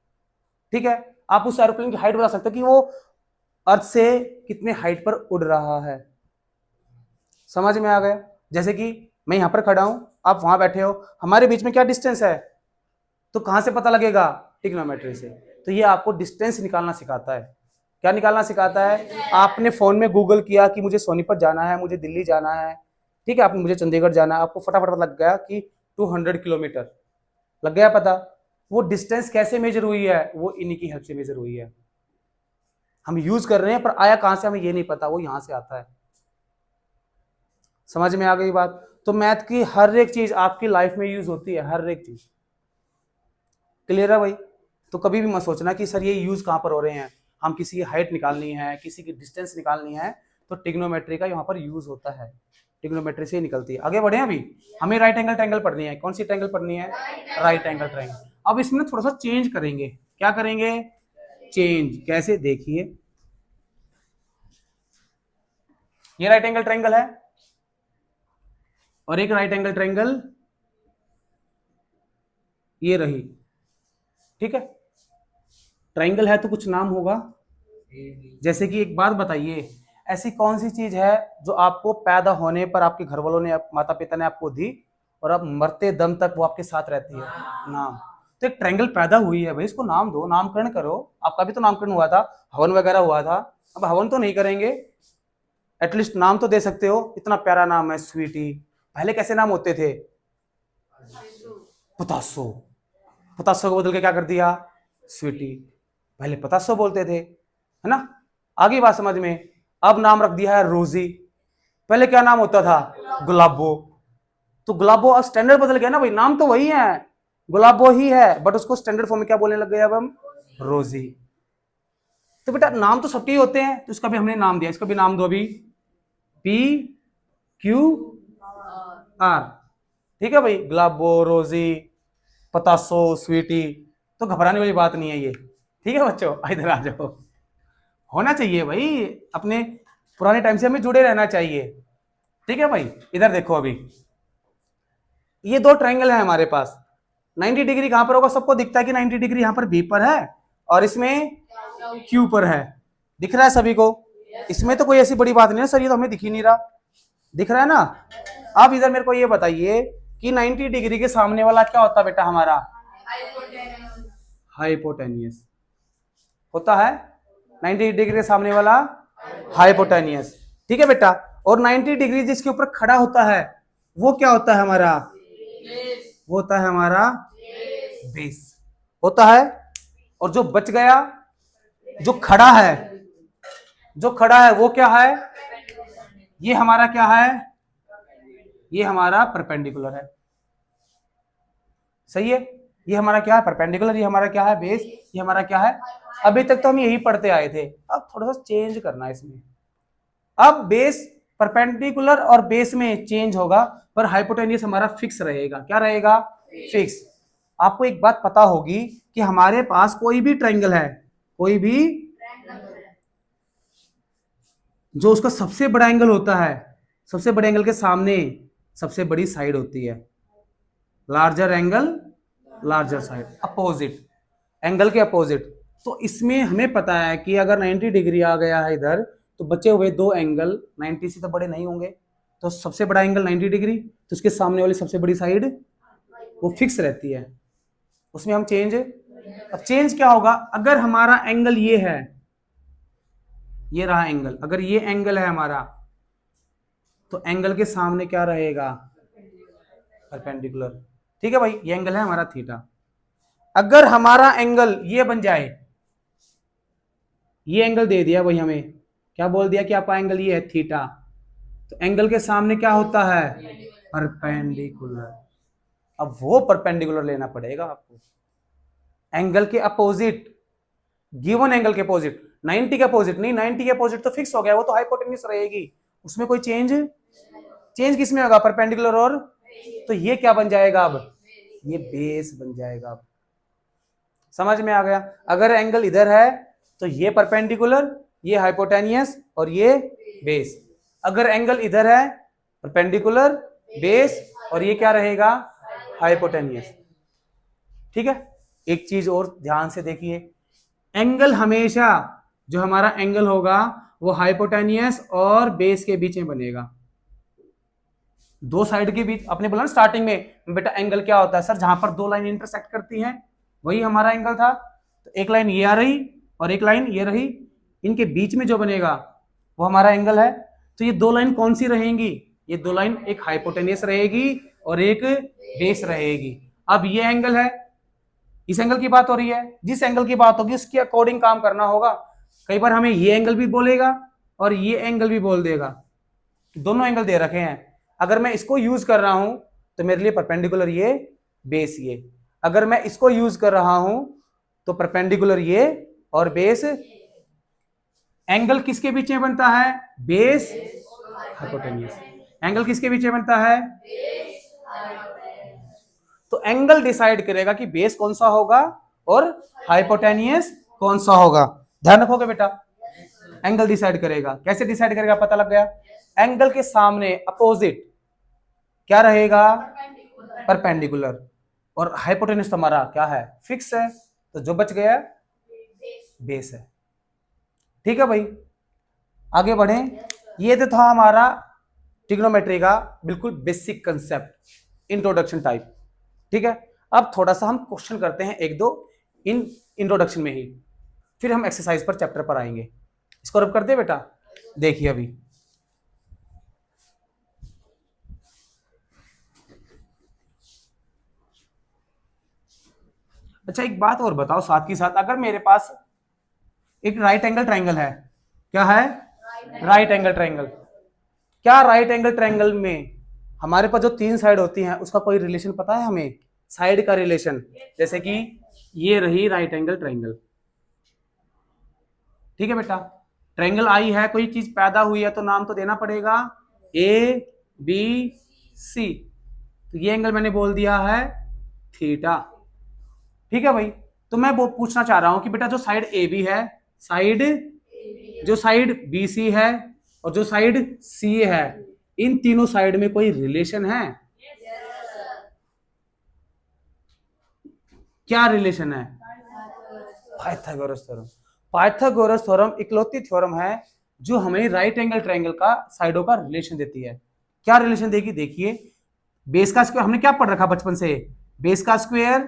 ठीक है, आप उस एरोप्लेन की हाइट बता सकते हो कि वो अर्थ से कितने हाइट पर उड़ रहा है। समझ में आ गया? जैसे कि मैं यहां पर खड़ा हूं, आप वहां बैठे हो, हमारे बीच में क्या डिस्टेंस है, तो कहां से पता लगेगा? ट्रिग्नोमेट्री से। तो ये आपको डिस्टेंस निकालना सिखाता है। क्या निकालना सिखाता है? आपने फोन में गूगल किया कि मुझे सोनीपत जाना है, मुझे दिल्ली जाना है, ठीक है, आपने मुझे चंडीगढ़ जाना है, आपको फटाफट लग गया कि 200 किलोमीटर लग गया पता। वो डिस्टेंस कैसे मेजर हुई है? वो इन्हीं की हेल्प से मेजर हुई है। हम यूज कर रहे हैं पर आया कहां से हमें ये नहीं पता, वो यहां से आता है। समझ में आ गई बात? तो मैथ की हर एक चीज आपकी लाइफ में यूज होती है, हर एक चीज। क्लियर है भाई? तो कभी भी मत सोचना कि सर ये यूज कहां पर हो रहे हैं, हम किसी की हाइट निकालनी है, किसी की डिस्टेंस निकालनी है, तो ट्रिग्नोमेट्री का यहाँ पर यूज होता है, ट्रिग्नोमेट्री से ही निकलती है। आगे बढ़े, अभी हमें राइट एंगल ट्रायंगल पढ़नी है। कौन सी ट्रायंगल पढ़नी है? Right angle triangle. अब इसमें थोड़ा सा चेंज करेंगे। क्या करेंगे? चेंज। कैसे? देखिए, ये राइट एंगल ट्रायंगल है और एक राइट एंगल ट्रायंगल ये रही, ठीक है। ट्रायंगल है तो कुछ नाम होगा। जैसे कि एक बात बताइए, ऐसी कौन सी चीज है जो आपको पैदा होने पर आपके घर वालों ने, माता पिता ने आपको दी और अब मरते दम तक वो आपके साथ रहती है? नाम। तो एक ट्रायंगल पैदा हुई है भाई, इसको नाम दो, नामकरण करो। आपका भी तो नामकरण हुआ था, हवन वगैरह हुआ था। अब हवन तो नहीं करेंगे, एटलीस्ट नाम तो दे सकते हो। इतना प्यारा नाम है स्वीटी। पहले कैसे नाम होते थे? पतासो। पतासो को बदल के क्या कर दिया? स्वीटी। पहले पतासो बोलते थे, है ना। आगे बात समझ में। अब नाम रख दिया है रोजी। पहले क्या नाम होता था? गुलाबो। तो गुलाबो अब स्टैंडर्ड बदल गया ना भाई, नाम तो वही है, गुलाबो ही है, बट उसको स्टैंडर्ड फॉर्म में क्या बोलने लग गए अब हम? रोजी। तो बेटा नाम तो सबके ही होते हैं, तो इसका भी हमने नाम दिया, इसका भी नाम दो अभी, पी क्यू आर। ठीक है भाई, गुलाबो, रोजी, पतासो, स्वीटी। तो घबराने वाली बात नहीं है ये, ठीक है बच्चों। इधर आ जाओ। होना चाहिए भाई, अपने पुराने टाइम से हमें जुड़े रहना चाहिए, ठीक है भाई। इधर देखो, अभी ये दो ट्रायंगल है हमारे पास। 90 डिग्री कहां पर होगा? सबको दिखता है कि 90 डिग्री यहां पर बी पर है और इसमें क्यू पर है। दिख रहा है सभी को? इसमें तो कोई ऐसी बड़ी बात नहीं है सर, ये तो हमें दिख ही नहीं रहा। दिख रहा है ना? अब इधर मेरे को ये बताइए कि 90 डिग्री के सामने वाला क्या होता है बेटा हमारा? हाइपोटेनियस होता है। 90 डिग्री के सामने वाला हाइपोटेनियस, ठीक है बेटा। और 90 डिग्री जिसके ऊपर खड़ा होता है वो क्या होता है हमारा? वो होता है हमारा बेस होता है। और जो बच गया, जो खड़ा है, जो खड़ा है वो क्या है? ये हमारा क्या है? ये हमारा परपेंडिकुलर है। सही है, ये हमारा क्या है? परपेंडिकुलर। ये हमारा क्या है? बेस। ये हमारा क्या है? अभी तक तो हम यही पढ़ते आए थे, अब थोड़ा सा चेंज करना है इसमें। अब बेस, परपेंडिकुलर और बेस में चेंज होगा, पर हाइपोटेनियस हमारा फिक्स रहेगा। क्या रहेगा? फिक्स। आपको एक बात पता होगी कि हमारे पास कोई भी ट्रायंगल है, कोई भी जो उसका सबसे बड़ा एंगल होता है, सबसे बड़े एंगल के सामने सबसे बड़ी साइड होती है। Larger angle, larger side, opposite, angle के अपोजिट। तो इसमें हमें पता है कि अगर 90 डिग्री आ गया है इधर, तो बचे हुए दो एंगल 90 से तो बड़े नहीं होंगे। तो सबसे बड़ा एंगल 90 डिग्री, तो उसके सामने वाली सबसे बड़ी साइड वो फिक्स रहती है, उसमें हम चेंज। अब चेंज क्या होगा? अगर हमारा एंगल ये है, ये रहा एंगल, अगर ये एंगल है हमारा, तो एंगल के सामने क्या रहेगा? परपेंडिकुलर। ठीक है भाई, ये एंगल है हमारा थीटा। अगर हमारा एंगल ये बन जाए, ये एंगल दे दिया भाई हमें, क्या बोल दिया कि आपका एंगल ये है थीटा, तो एंगल के सामने क्या होता है? परपेंडिकुलर। अब वो परपेंडिकुलर लेना पड़ेगा आपको, एंगल के अपोजिट, गिवन एंगल के अपोजिट। 90 के अपोजिट नहीं, 90 के अपोजिट तो फिक्स हो गया, वो तो हाइपोटेन्यूज रहेगी, उसमें कोई चेंज। चेंज किसमें होगा? परपेंडिकुलर और, तो ये क्या बन जाएगा अब? ये बेस बन जाएगा। अब समझ में आ गया? अगर एंगल इधर है तो ये परपेंडिकुलर, ये हाइपोटेनियस और ये बेस। अगर एंगल इधर है, परपेंडिकुलर, बेस, और ये क्या रहेगा? हाइपोटेनियस। ठीक है। एक चीज और ध्यान से देखिए, एंगल हमेशा, जो हमारा एंगल होगा वो हाइपोटेनियस और बेस के बीच में बनेगा, दो साइड के बीच। आपने बोला ना स्टार्टिंग में बेटा एंगल क्या होता है सर? जहां पर दो लाइन इंटरसेक्ट करती हैं, वही हमारा एंगल था। तो एक लाइन ये आ रही और एक लाइन ये रही, इनके बीच में जो बनेगा वो हमारा एंगल है। तो ये दो लाइन कौन सी रहेंगी? ये दो लाइन एक हाइपोटेनियस रहेगी और एक बेस रहेगी। अब ये एंगल है, इस एंगल की बात हो रही है, जिस एंगल की बात होगी उसके अकॉर्डिंग काम करना होगा। कई बार हमें ये एंगल भी बोलेगा और ये एंगल भी बोल देगा, दोनों एंगल दे रखे हैं। अगर मैं इसको यूज कर रहा हूं तो मेरे लिए परपेंडिकुलर ये, बेस ये। अगर मैं इसको यूज कर रहा हूं तो परपेंडिकुलर ये और बेस। एंगल किसके बीच में बनता है? Base hypotenuse. एंगल किसके बीच में बनता है? तो एंगल डिसाइड करेगा कि बेस कौन सा होगा और हाइपोटेनियस कौन सा होगा। ध्यान रखोगे बेटा, एंगल डिसाइड करेगा। कैसे डिसाइड करेगा? पता लग गया। एंगल के सामने अपोजिट क्या रहेगा? परपेंडिकुलर। और हाइपोटेन्यूस हमारा क्या है? फिक्स है। तो जो बच गया बेस है। ठीक है भाई, आगे बढ़े। ये तो था हमारा ट्रिग्नोमेट्री का बिल्कुल बेसिक कंसेप्ट, इंट्रोडक्शन टाइप। ठीक है, अब थोड़ा सा हम क्वेश्चन करते हैं एक दो इन इंट्रोडक्शन में ही, फिर हम एक्सरसाइज पर चैप्टर पर आएंगे। इसको रब कर दे बेटा। देखिए अभी अच्छा एक बात और बताओ साथ के साथ, अगर मेरे पास एक राइट एंगल ट्रायंगल है, क्या है? Right angle triangle. क्या राइट एंगल ट्रायंगल में हमारे पास जो तीन साइड होती हैं उसका कोई रिलेशन पता है हमें? साइड का रिलेशन, जैसे कि ये रही राइट एंगल ट्रायंगल। ठीक है बेटा, ट्रायंगल आई है, कोई चीज पैदा हुई है तो नाम तो देना पड़ेगा, ए बी सी। तो ये एंगल मैंने बोल दिया है थीटा। ठीक है भाई, तो मैं वो पूछना चाह रहा हूं कि बेटा जो साइड ए बी है, साइड जो साइड बी सी है और जो साइड सी है, इन तीनों साइड में कोई रिलेशन है? क्या रिलेशन है? Pythagoras theorem. पाइथागोरस थ्योरम इकलौती थ्योरम है जो हमें राइट एंगल ट्रायंगल का साइडों का रिलेशन देती है। क्या रिलेशन देगी? देखिए, बेस का स्क्वायर हमने क्या पढ़ रखा बचपन से? बेस का स्क्वायर,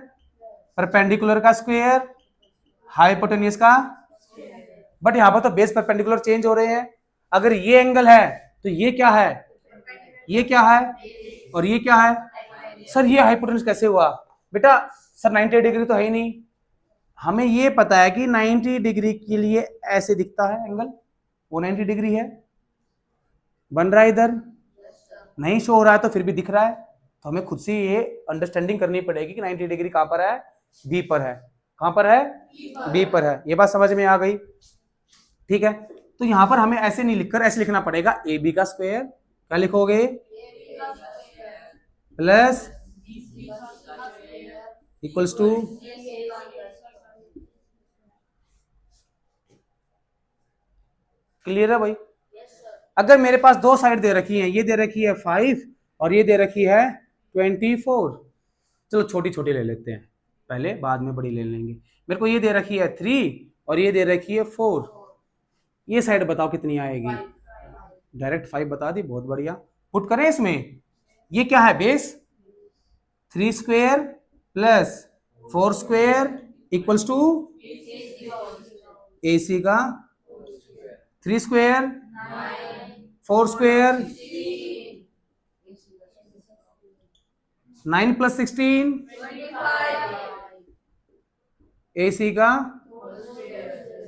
परपेंडिकुलर का स्क्वायर, हाइपोटेन्यूस का। बट यहां पर तो बेस परपेंडिकुलर चेंज हो रहे हैं। अगर ये एंगल है तो ये क्या है? ये क्या है? और ये क्या है? सर ये हाइपोटेन्यूस कैसे हुआ? बेटा सर 90 डिग्री तो है ही नहीं। हमें ये पता है कि 90 डिग्री के लिए ऐसे दिखता है एंगल, वो 90 डिग्री है। बन रहा है इधर, नहीं शो हो रहा है तो फिर भी दिख रहा है। तो हमें खुद से ये अंडरस्टैंडिंग करनी पड़ेगी कि 90 डिग्री कहां पर है? बी पर है। कहां पर है? बी पर है। ये बात समझ में आ गई? ठीक है, तो यहां पर हमें ऐसे नहीं लिखकर ऐसे लिखना पड़ेगा, ए बी का स्क्वायर। क्या लिखोगे? प्लस इक्वल्स टू, क्लियर है भाई? अगर मेरे पास दो साइड दे रखी है, ये दे रखी है 5 और ये दे रखी है 24, चलो छोटी छोटी ले लेते हैं पहले, बाद में बड़ी ले लेंगे। मेरे को ये दे रखी है 3 और ये दे रखी है 4। ये साइड बताओ कितनी आएगी? डायरेक्ट 5 बता दी, बहुत बढ़िया। पुट करें इसमें, ये क्या है? Base 3 square plus 4 square equals to A C का 3 square 4 square 9 plus 16 A C का।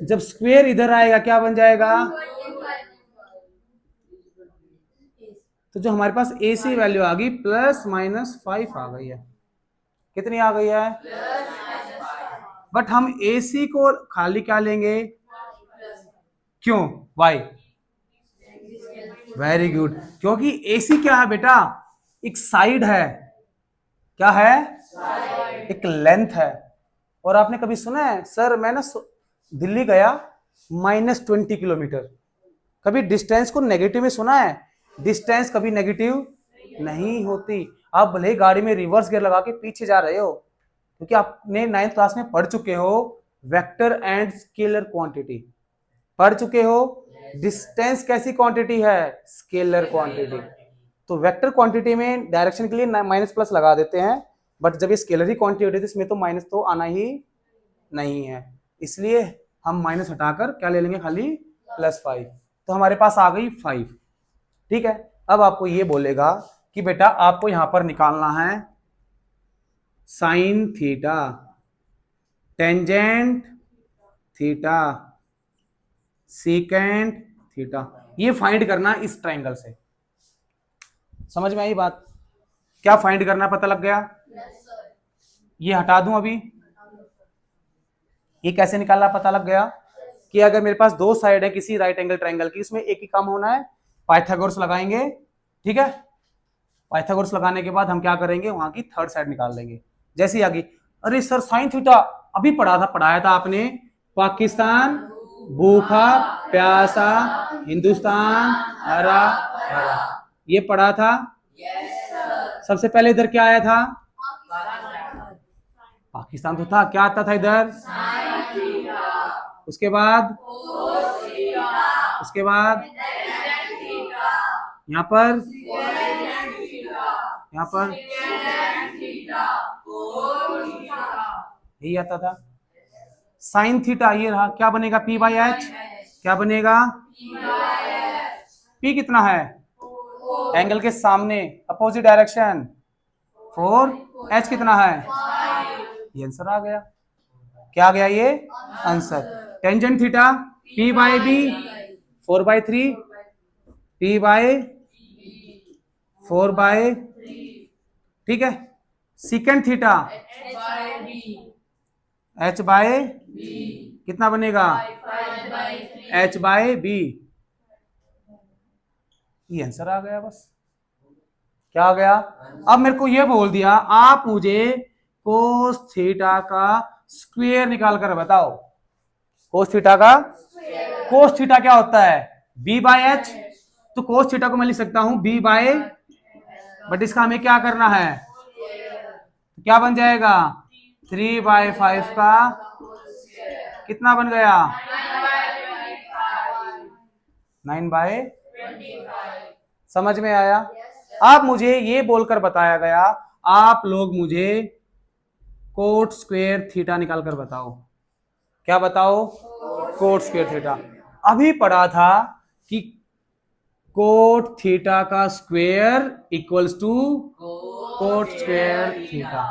जब स्क्वायर इधर आएगा क्या बन जाएगा? तो जो हमारे पास ए सी वैल्यू आ गई ±5 आ गई है। कितनी आ गई है? बट हम ए सी को खाली क्या लेंगे? क्यों? वाई? वेरी गुड, क्योंकि एसी क्या है बेटा? एक साइड है। क्या है? एक लेंथ है। और आपने कभी सुना है सर मैं ना दिल्ली गया -20 किलोमीटर? कभी डिस्टेंस को नेगेटिव में सुना है? डिस्टेंस कभी नेगेटिव नहीं होती। आप भले ही गाड़ी में रिवर्स गियर लगा के पीछे जा रहे हो, क्योंकि आपने 9th क्लास में पढ़ चुके हो वेक्टर एंड स्केलर क्वांटिटी, पढ़ चुके हो। डिस्टेंस कैसी क्वांटिटी है? Scalar quantity. तो वेक्टर क्वांटिटी में डायरेक्शन के लिए माइनस प्लस लगा देते हैं, बट जब ये स्केलर क्वांटिटी होती है इसमें तो माइनस तो आना ही नहीं है, इसलिए हम माइनस हटाकर क्या ले लेंगे? खाली +5। तो हमारे पास आ गई 5। ठीक है, अब आपको ये बोलेगा कि बेटा आपको यहां पर निकालना है sine theta, tangent theta, secant theta. ये फाइंड करना इस ट्रायंगल से। समझ में आई बात? क्या फाइंड करना है पता लग गया? ये हटा दूं अभी, ये कैसे निकालना पता लग गया कि अगर मेरे पास दो साइड है किसी राइट एंगल ट्रायंगल की, इसमें एक ही काम होना है, पाइथागोरस लगाएंगे, ठीक है। पाइथागोरस लगाने के बाद हम क्या करेंगे, वहां की थर्ड साइड निकाल लेंगे। जैसे ही आ गई, अरे सर साइन थीटा अभी पढ़ाया था आपने, पाकिस्तान भूखा प्यासा, हिंदुस्तान हरा भरा, ये पढ़ा था। सबसे पहले इधर क्या आया था? पाकिस्तान तो था, क्या आता था इधर? उसके बाद यहाँ पर यही आता था साइन थीटा। ये रहा, क्या बनेगा? P by H. क्या बनेगा? पी कितना है? एंगल के सामने अपोजिट डायरेक्शन 4, एच कितना है? ये आंसर आ गया। क्या आ गया ये answer? Tangent theta P by B 4/3, P by 4/, ठीक है। सीकेंट थीटा एच बाय कितना बनेगा? H by B. ये आंसर आ गया बस। क्या आ गया? अब मेरे को ये बोल दिया आप मुझे कोस थीटा का स्क्वायर निकाल कर बताओ। कोस थीटा का, कोस थीटा क्या होता है? B by H. तो कोस थीटा को मैं लिख सकता हूं बी बाय, बट इसका हमें क्या करना है? क्या बन जाएगा? 3/5 का कितना बन गया? 9/25। समझ में आया? अब मुझे ये बोलकर बताया गया आप लोग मुझे कोट स्क्वायर थीटा निकाल कर बताओ। क्या बताओ? Cot square theta. अभी पढ़ा था कि कोट थीटा का square equals to cot square theta.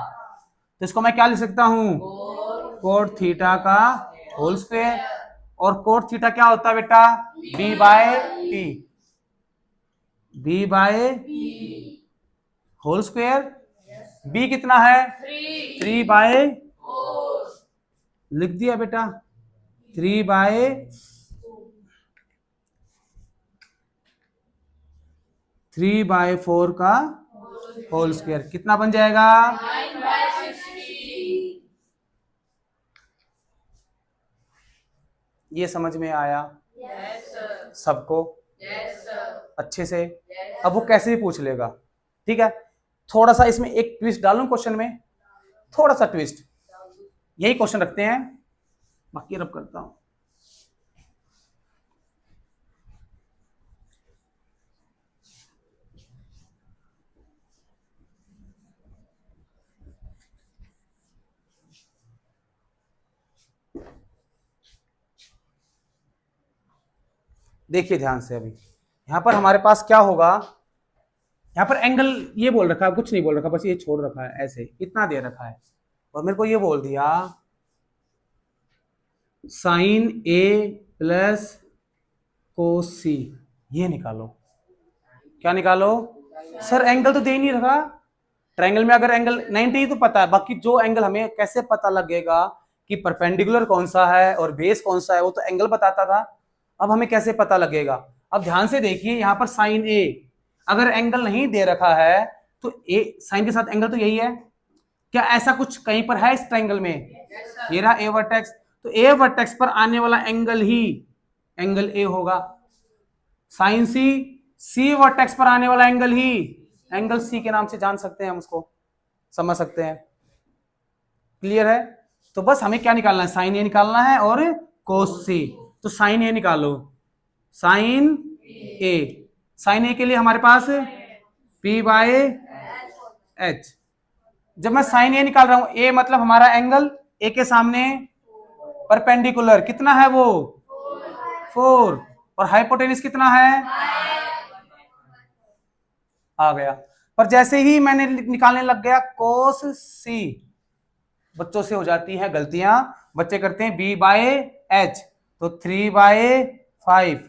तो इसको मैं क्या लिख सकता हूं? कोट थीटा का होल स्क्वायर। और कोट थीटा क्या होता है बेटा? B by T, B by whole square. B कितना है? 3/, लिख दिया बेटा 3/4 का होल स्क्वायर कितना बन जाएगा? 9/60। ये समझ में आया? सबको अच्छे से? अब वो कैसे भी पूछ लेगा, ठीक है। थोड़ा सा इसमें एक ट्विस्ट डालूं क्वेश्चन में, थोड़ा सा ट्विस्ट। यही क्वेश्चन रखते हैं, बाकी रब करता हूं। देखिए ध्यान से, अभी यहां पर हमारे पास क्या होगा? यहां पर एंगल ये बोल रखा है, कुछ नहीं बोल रखा, बस ये छोड़ रखा है ऐसे, इतना दे रखा है। और मेरे को ये बोल दिया साइन ए प्लस कोस सी, ये निकालो। क्या निकालो? सर एंगल तो दे ही नहीं रखा। ट्रायंगल में अगर एंगल 90 तो पता है, बाकी जो एंगल हमें कैसे पता लगेगा कि परपेंडिकुलर कौन सा है और बेस कौन सा है, वो तो एंगल बताता था। अब हमें कैसे पता लगेगा? अब ध्यान से देखिए, यहां पर साइन ए अगर एंगल नहीं दे रखा है तो ए साइन के साथ एंगल तो यही है। क्या ऐसा कुछ कहीं पर है इस ट्रायंगल में? ये रहा ए वर्टेक्स, तो ए वर्टेक्स पर आने वाला एंगल ही एंगल ए होगा। साइन सी, सी वर्टेक्स पर आने वाला एंगल ही एंगल सी के नाम से जान सकते हैं, हम उसको समझ सकते हैं। क्लियर है? तो बस हमें क्या निकालना है? साइन ए निकालना है और कोस सी। तो साइन ए निकालो, साइन ए। साइन ए के लिए हमारे पास P बाय एच। जब मैं साइन ए निकाल रहा हूं, ए मतलब हमारा एंगल ए के सामने परपेंडिकुलर कितना है? वो 4। और हाइपोटेनस कितना है? आ गया। पर जैसे ही मैंने निकालने लग गया कोस सी, बच्चों से हो जाती हैं गलतियां, बच्चे करते हैं B बाय एच, तो 3/5,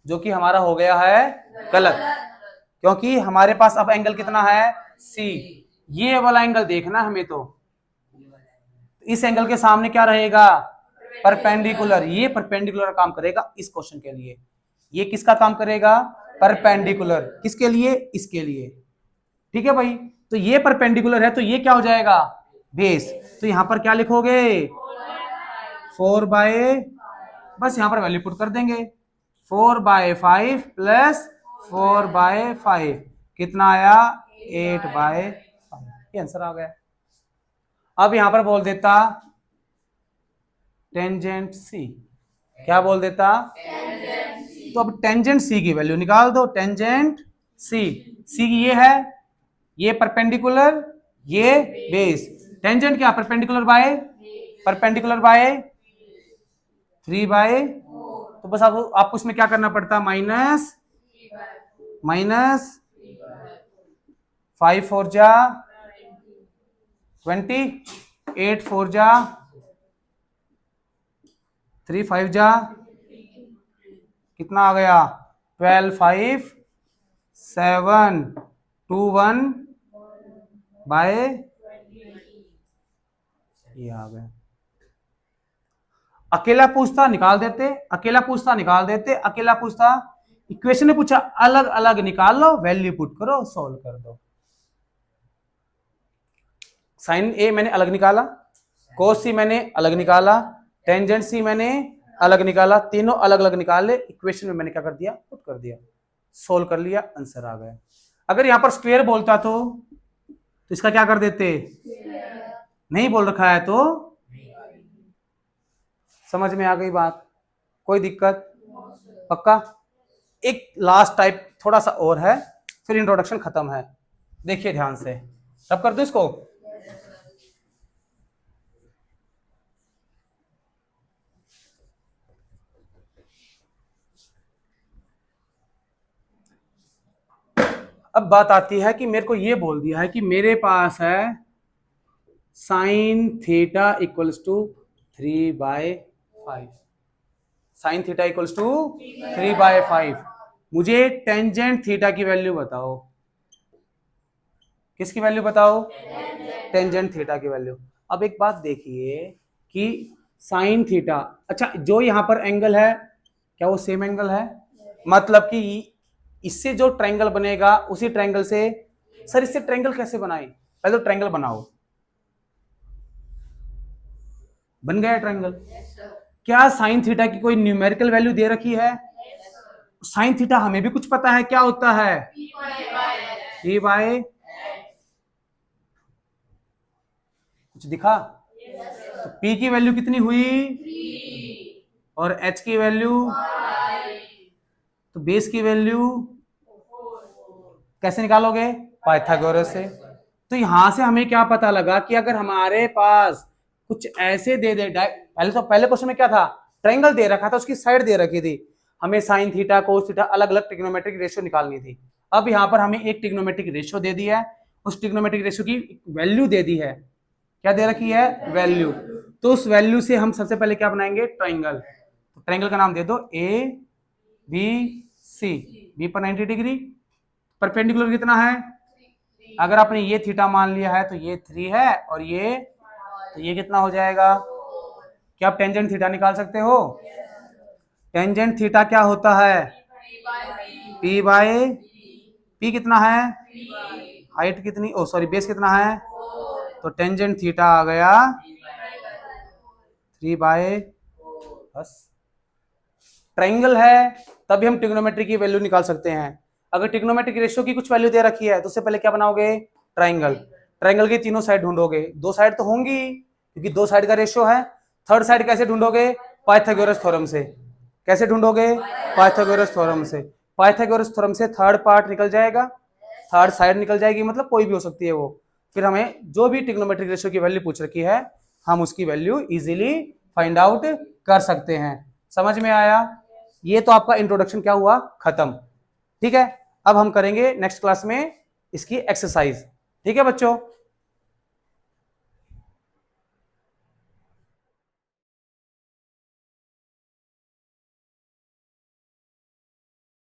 जो कि हमारा हो गया है गलत। क्योंकि हमारे पास अब एंगल कितना है, सी। ये वाला एंगल देखना हमें, तो इस एंगल के सामने क्या रहेगा, परपेंडिकुलर। ये परपेंडिकुलर काम करेगा इस क्वेश्चन के लिए। ये किसका काम करेगा, परपेंडिकुलर। किसके लिए, इसके लिए। ठीक है भाई, तो ये परपेंडिकुलर है तो ये क्या हो जाएगा, बेस। तो यहां पर क्या लिखोगे, 4/, बस यहां पर वैल्यू पुट कर देंगे, 4/5 प्लस 4/5 कितना आया, 8/5। ये आंसर आ गया। अब यहां पर बोल देता टेंजेंट सी, क्या बोल देता, तो अब टेंजेंट सी की वैल्यू निकाल दो। टेंजेंट सी, सी ये है, ये परपेंडिकुलर, ये बेस। टेंजेंट क्या, परपेंडिकुलर बाय 3/, तो बस आपको इसमें क्या करना पड़ता, माइनस 5 4 जा 20, 8 4 जा 3 5 जा कितना आ गया, 12 5 7 2 1 बाय, ये आ गया। अकेला पूछता निकाल देते, अकेला पूछता निकाल देते, अकेला पूछता, इक्वेशन ने पूछा अलग अलग निकाल लो, वैल्यू पुट करो, सॉल्व कर दो। साइन ए मैंने अलग निकाला, कोस सी मैंने अलग निकाला, टेंजेंट सी मैंने अलग निकाला, तीनों अलग अलग निकाले, इक्वेशन में मैंने क्या कर दिया, पुट कर दिया, सोल्व कर लिया, आंसर आ गया। अगर यहां पर स्क्वायर बोलता तो इसका क्या कर देते, नहीं बोल रखा है तो समझ में आ गई बात, कोई दिक्कत, पक्का। एक लास्ट टाइप थोड़ा सा और है, फिर इंट्रोडक्शन खत्म है, देखिए ध्यान से, अब कर दो इसको। अब बात आती है कि मेरे को ये बोल दिया है कि मेरे पास है sine theta equals to 3/5, sine theta equals to 3/5। मुझे टेंजेंट थीटा की वैल्यू बताओ, किसकी वैल्यू बताओ, टेंजेंट थीटा की वैल्यू। अब एक बात देखिए कि साइन थीटा, अच्छा जो यहां पर एंगल है क्या वो सेम एंगल है, मतलब कि इससे जो ट्रायंगल बनेगा उसी ट्रायंगल से, सर इससे ट्रायंगल कैसे बनाए, पहले तो ट्रायंगल बनाओ, बन गया ट्रायंगल। क्या साइन थीटा की कोई न्यूमेरिकल वैल्यू दे रखी है, साइन थीटा हमें भी कुछ पता है क्या होता है, 3/, कुछ दिखा, तो P की वैल्यू कितनी हुई 3, और H की वैल्यू 5, तो बेस की वैल्यू कैसे निकालोगे, पाइथागोरस से। तो यहां से हमें क्या पता लगा कि अगर हमारे पास कुछ ऐसे दे दे, पहले क्वेश्चन में क्या था, ट्रायंगल दे रखा था, उसकी साइड दे रखी थी, हमें साइन थीटा कोस थीटा अलग अलग ट्रिग्नोमेट्रिक रेशियो निकालनी थी। अब यहां पर हमें एक ट्रिग्नोमेट्रिक रेशियो दे दी है, उस ट्रिग्नोमेट्रिक रेशियो की वैल्यू दे दी है, क्या दे रखी है, वैल्यू। तो उस वैल्यू से हम सबसे पहले क्या बनाएंगे, ट्रायंगल। तो ट्रायंगल का नाम दे दो ए बी सी, बी पर 90 डिग्री, परपेंडिकुलर कितना है, अगर आपने ये थीटा मान लिया है तो ये 3 है, और ये, तो ये कितना हो जाएगा, क्या आप टेंजेंट थीटा निकाल सकते हो, टेंजेंट थीटा क्या होता है, P कितना है, हाइट कितनी, ओ सॉरी बेस कितना है, तो टेंजेंट थीटा आ गया 3/, बस। ट्रायंगल है तभी हम ट्रिग्नोमेट्री की वैल्यू निकाल सकते हैं। अगर ट्रिग्नोमेट्रिक रेशियो की कुछ वैल्यू दे रखी है तो उससे पहले क्या बनाओगे, ट्रायंगल। ट्रायंगल की तीनों साइड ढूंढोगे, दो साइड तो होंगी क्योंकि दो साइड का रेशियो है। थर्ड साइड कैसे ढूंढोगे, पाइथागोरस थ्योरम से। कैसे ढूंढोगे, पाइथागोरस थ्योरम से। पाइथागोरस थ्योरम से थर्ड पार्ट निकल जाएगा, थर्ड साइड निकल जाएगी, मतलब कोई भी हो सकती है वो। फिर हमें जो भी ट्रिग्नोमेट्रिक रेशियो की वैल्यू पूछ रखी है हम उसकी वैल्यू इजीली फाइंड आउट कर सकते हैं। समझ में आया, ये तो आपका इंट्रोडक्शन क्या हुआ, खत्म। ठीक है, अब हम करेंगे नेक्स्ट क्लास में इसकी एक्सरसाइज। ठीक है बच्चों।